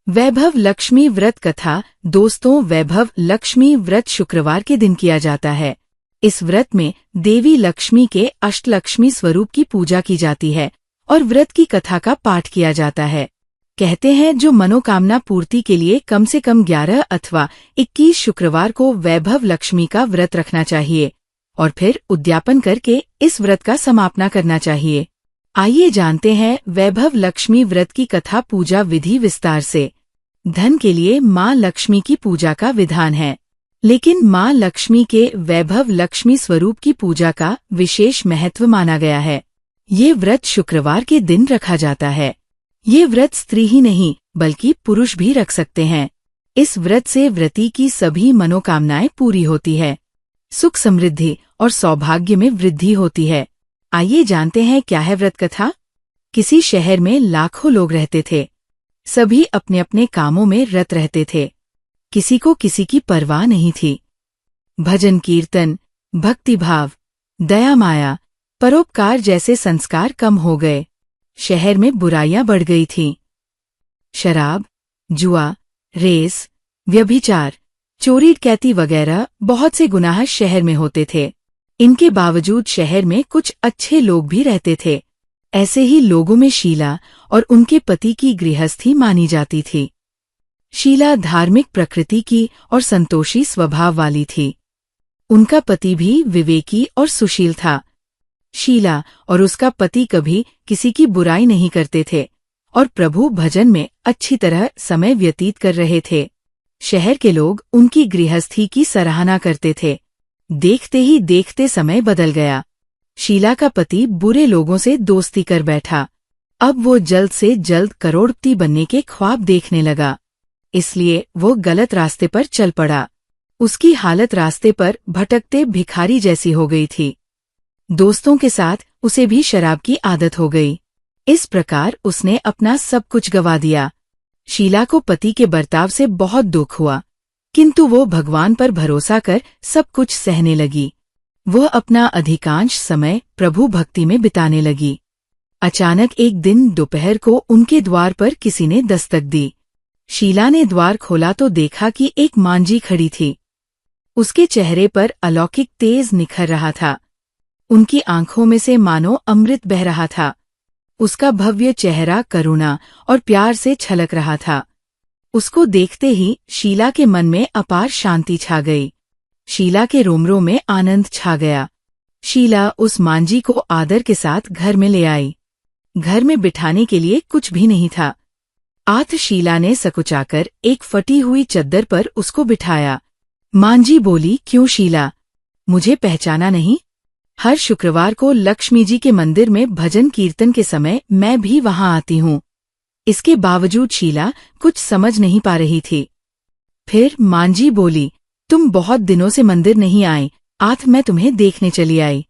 वैभव लक्ष्मी व्रत कथा। दोस्तों, वैभव लक्ष्मी व्रत शुक्रवार के दिन किया जाता है। इस व्रत में देवी लक्ष्मी के अष्टलक्ष्मी स्वरूप की पूजा की जाती है और व्रत की कथा का पाठ किया जाता है। कहते हैं जो मनोकामना पूर्ति के लिए कम से कम 11 अथवा 21 शुक्रवार को वैभव लक्ष्मी का व्रत रखना चाहिए और फिर उद्यापन करके इस व्रत का समापना करना चाहिए। आइए जानते हैं वैभव लक्ष्मी व्रत की कथा पूजा विधि विस्तार से। धन के लिए माँ लक्ष्मी की पूजा का विधान है, लेकिन माँ लक्ष्मी के वैभव लक्ष्मी स्वरूप की पूजा का विशेष महत्व माना गया है। ये व्रत शुक्रवार के दिन रखा जाता है। ये व्रत स्त्री ही नहीं बल्कि पुरुष भी रख सकते हैं। इस व्रत से व्रती की सभी मनोकामनाएं पूरी होती है, सुख समृद्धि और सौभाग्य में वृद्धि होती है। आइए जानते हैं क्या है व्रत कथा। किसी शहर में लाखों लोग रहते थे। सभी अपने अपने कामों में रत रहते थे। किसी को किसी की परवाह नहीं थी। भजन कीर्तन, भक्तिभाव, दया माया, परोपकार जैसे संस्कार कम हो गए। शहर में बुराइयां बढ़ गई थीं। शराब, जुआ, रेस, व्यभिचार, चोरी डकैती वगैरह बहुत से गुनाह शहर में होते थे। इनके बावजूद शहर में कुछ अच्छे लोग भी रहते थे। ऐसे ही लोगों में शीला और उनके पति की गृहस्थी मानी जाती थी। शीला धार्मिक प्रकृति की और संतोषी स्वभाव वाली थी। उनका पति भी विवेकी और सुशील था। शीला और उसका पति कभी किसी की बुराई नहीं करते थे और प्रभु भजन में अच्छी तरह समय व्यतीत कर रहे थे। शहर के लोग उनकी गृहस्थी की सराहना करते थे। देखते ही देखते समय बदल गया। शीला का पति बुरे लोगों से दोस्ती कर बैठा। अब वो जल्द से जल्द करोड़पति बनने के ख्वाब देखने लगा, इसलिए वो गलत रास्ते पर चल पड़ा। उसकी हालत रास्ते पर भटकते भिखारी जैसी हो गई थी। दोस्तों के साथ उसे भी शराब की आदत हो गई। इस प्रकार उसने अपना सब कुछ गंवा दिया। शीला को पति के बर्ताव से बहुत दुख हुआ, किंतु वो भगवान पर भरोसा कर सब कुछ सहने लगी। वह अपना अधिकांश समय प्रभु भक्ति में बिताने लगी। अचानक एक दिन दोपहर को उनके द्वार पर किसी ने दस्तक दी। शीला ने द्वार खोला तो देखा कि एक मांझी खड़ी थी। उसके चेहरे पर अलौकिक तेज निखर रहा था। उनकी आंखों में से मानो अमृत बह रहा था। उसका भव्य चेहरा करुणा और प्यार से छलक रहा था। उसको देखते ही शीला के मन में अपार शांति छा गई। शीला के रोमरों में आनंद छा गया। शीला उस मांझी को आदर के साथ घर में ले आई। घर में बिठाने के लिए कुछ भी नहीं था। आत शीला ने सकुचाकर एक फटी हुई चद्दर पर उसको बिठाया। मांझी बोली, क्यों शीला, मुझे पहचाना नहीं? हर शुक्रवार को लक्ष्मी जी के मंदिर में भजन कीर्तन के समय मैं भी वहां आती हूँ। इसके बावजूद शीला कुछ समझ नहीं पा रही थी। फिर मांझी बोली, तुम बहुत दिनों से मंदिर नहीं आए, आज मैं तुम्हें देखने चली आई।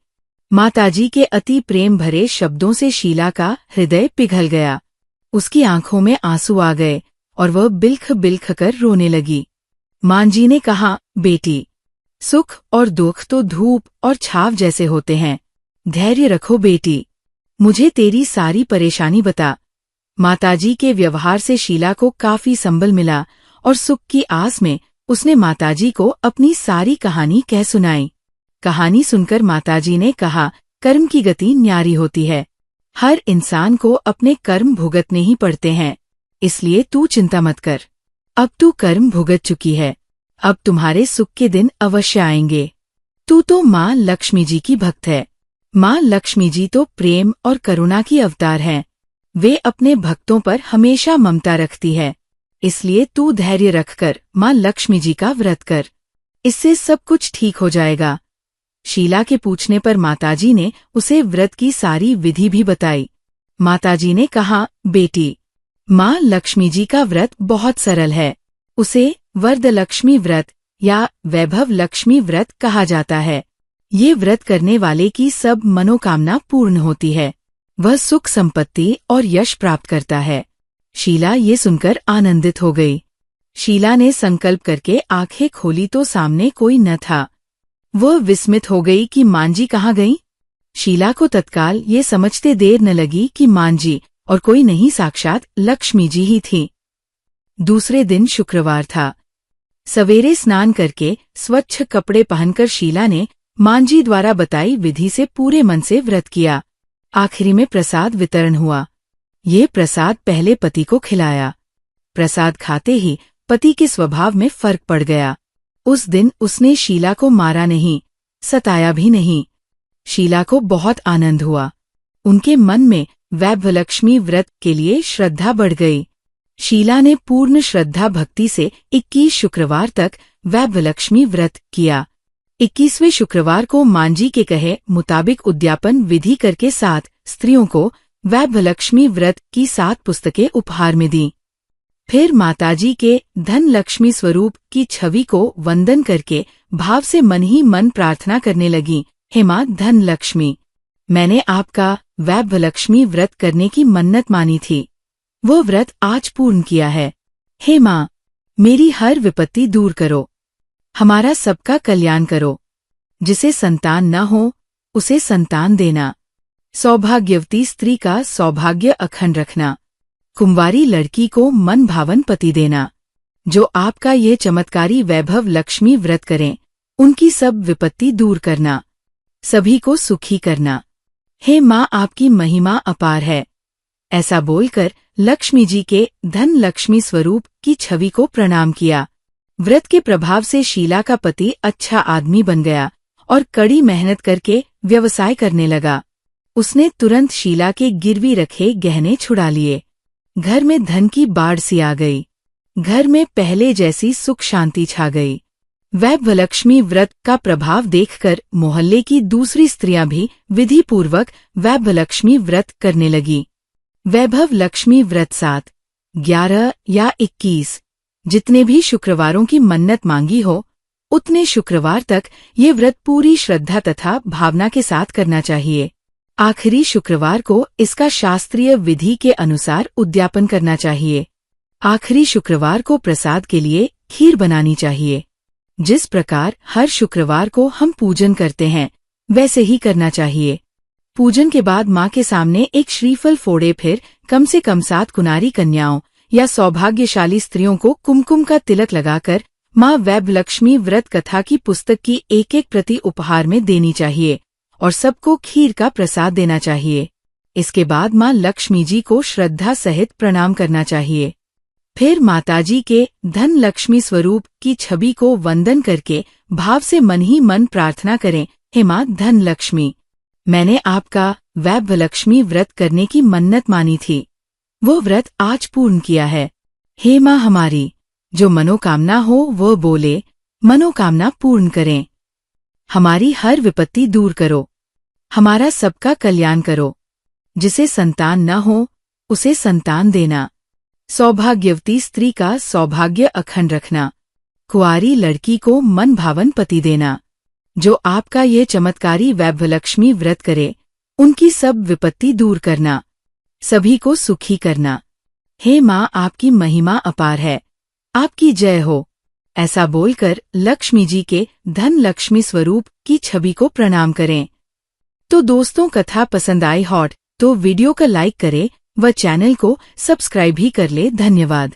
माताजी के अति प्रेम भरे शब्दों से शीला का हृदय पिघल गया। उसकी आंखों में आंसू आ गए और वह बिल्ख बिल्ख कर रोने लगी। मांझी ने कहा, बेटी, सुख और दुख तो धूप और छाव जैसे होते हैं। धैर्य रखो बेटी, मुझे तेरी सारी परेशानी बता। माताजी के व्यवहार से शीला को काफी संबल मिला और सुख की आस में उसने माताजी को अपनी सारी कहानी कह सुनाई। कहानी सुनकर माताजी ने कहा, कर्म की गति न्यारी होती है। हर इंसान को अपने कर्म भुगतने ही पड़ते हैं, इसलिए तू चिंता मत कर। अब तू कर्म भुगत चुकी है, अब तुम्हारे सुख के दिन अवश्य आएंगे। तू तो माँ लक्ष्मी जी की भक्त है। माँ लक्ष्मी जी तो प्रेम और करुणा की अवतार हैं। वे अपने भक्तों पर हमेशा ममता रखती है, इसलिए तू धैर्य रखकर माँ लक्ष्मी जी का व्रत कर। इससे सब कुछ ठीक हो जाएगा। शीला के पूछने पर माताजी ने उसे व्रत की सारी विधि भी बताई। माताजी ने कहा, बेटी, माँ लक्ष्मी जी का व्रत बहुत सरल है। उसे वरदलक्ष्मी व्रत या वैभव लक्ष्मी व्रत कहा जाता है। ये व्रत करने वाले की सब मनोकामना पूर्ण होती है। वह सुख संपत्ति और यश प्राप्त करता है। शीला ये सुनकर आनंदित हो गई। शीला ने संकल्प करके आंखें खोली तो सामने कोई न था। वह विस्मित हो गई कि मांझी कहाँ गई। शीला को तत्काल ये समझते देर न लगी कि मांझी और कोई नहीं साक्षात लक्ष्मी जी ही थी। दूसरे दिन शुक्रवार था। सवेरे स्नान करके स्वच्छ कपड़े पहनकर शीला ने मांझी द्वारा बताई विधि से पूरे मन से व्रत किया। आखिरी में प्रसाद वितरण हुआ। ये प्रसाद पहले पति को खिलाया। प्रसाद खाते ही पति के स्वभाव में फर्क पड़ गया। उस दिन उसने शीला को मारा नहीं, सताया भी नहीं। शीला को बहुत आनंद हुआ। उनके मन में वैभवलक्ष्मी व्रत के लिए श्रद्धा बढ़ गई। शीला ने पूर्ण श्रद्धा भक्ति से 21 शुक्रवार तक वैभवलक्ष्मी व्रत किया। 21वें शुक्रवार को मांझी के कहे मुताबिक उद्यापन विधि करके 7 स्त्रियों को वैभवलक्ष्मी व्रत की 7 पुस्तकें उपहार में दी। फिर माताजी के धन लक्ष्मी स्वरूप की छवि को वंदन करके भाव से मन ही मन प्रार्थना करने लगी, हे माँ धन लक्ष्मी, मैंने आपका वैभवलक्ष्मी व्रत करने की मन्नत मानी थी, वो व्रत आज पूर्ण किया है। हे माँ, मेरी हर विपत्ति दूर करो, हमारा सबका कल्याण करो। जिसे संतान न हो उसे संतान देना, सौभाग्यवती स्त्री का सौभाग्य अखंड रखना, कुंवारी लड़की को मन भावन पति देना। जो आपका ये चमत्कारी वैभव लक्ष्मी व्रत करें, उनकी सब विपत्ति दूर करना, सभी को सुखी करना। हे माँ, आपकी महिमा अपार है। ऐसा बोलकर लक्ष्मी जी के धन लक्ष्मी स्वरूप की छवि को प्रणाम किया। व्रत के प्रभाव से शीला का पति अच्छा आदमी बन गया और कड़ी मेहनत करके व्यवसाय करने लगा। उसने तुरंत शीला के गिरवी रखे गहने छुड़ा लिए। घर में धन की बाढ़ सी आ गई। घर में पहले जैसी सुख शांति छा गई। वैभवलक्ष्मी व्रत का प्रभाव देखकर मोहल्ले की दूसरी स्त्रियां भी विधि पूर्वक वैभवलक्ष्मी व्रत करने लगी। वैभव लक्ष्मी व्रत 7, 11 या 21 जितने भी शुक्रवारों की मन्नत मांगी हो, उतने शुक्रवार तक ये व्रत पूरी श्रद्धा तथा भावना के साथ करना चाहिए। आखिरी शुक्रवार को इसका शास्त्रीय विधि के अनुसार उद्यापन करना चाहिए। आखिरी शुक्रवार को प्रसाद के लिए खीर बनानी चाहिए। जिस प्रकार हर शुक्रवार को हम पूजन करते हैं, वैसे ही करना चाहिए। पूजन के बाद माँ के सामने एक श्रीफल फोड़े, फिर कम से कम 7 कुनारी कन्याओं या सौभाग्यशाली स्त्रियों को कुमकुम का तिलक लगाकर माँ वैभवलक्ष्मी व्रत कथा की पुस्तक की एक प्रति उपहार में देनी चाहिए और सबको खीर का प्रसाद देना चाहिए। इसके बाद माँ लक्ष्मी जी को श्रद्धा सहित प्रणाम करना चाहिए। फिर माताजी के धन लक्ष्मी स्वरूप की छवि को वंदन करके भाव से मन ही मन प्रार्थना करें, हे माँ धन लक्ष्मी, मैंने आपका वैभवलक्ष्मी व्रत करने की मन्नत मानी थी, वो व्रत आज पूर्ण किया है। हे माँ हमारी, जो मनोकामना हो वो बोले, मनोकामना पूर्ण करें। हमारी हर विपत्ति दूर करो, हमारा सबका कल्याण करो। जिसे संतान न हो उसे संतान देना, सौभाग्यवती स्त्री का सौभाग्य अखंड रखना, कुंवारी लड़की को मन भावन पति देना। जो आपका ये चमत्कारी वैभवलक्ष्मी व्रत करे, उनकी सब विपत्ति दूर करना, सभी को सुखी करना। हे माँ, आपकी महिमा अपार है, आपकी जय हो। ऐसा बोलकर लक्ष्मी जी के धन लक्ष्मी स्वरूप की छवि को प्रणाम करें। तो दोस्तों, कथा पसंद आई हॉट तो वीडियो का लाइक करें व चैनल को सब्सक्राइब भी कर ले। धन्यवाद।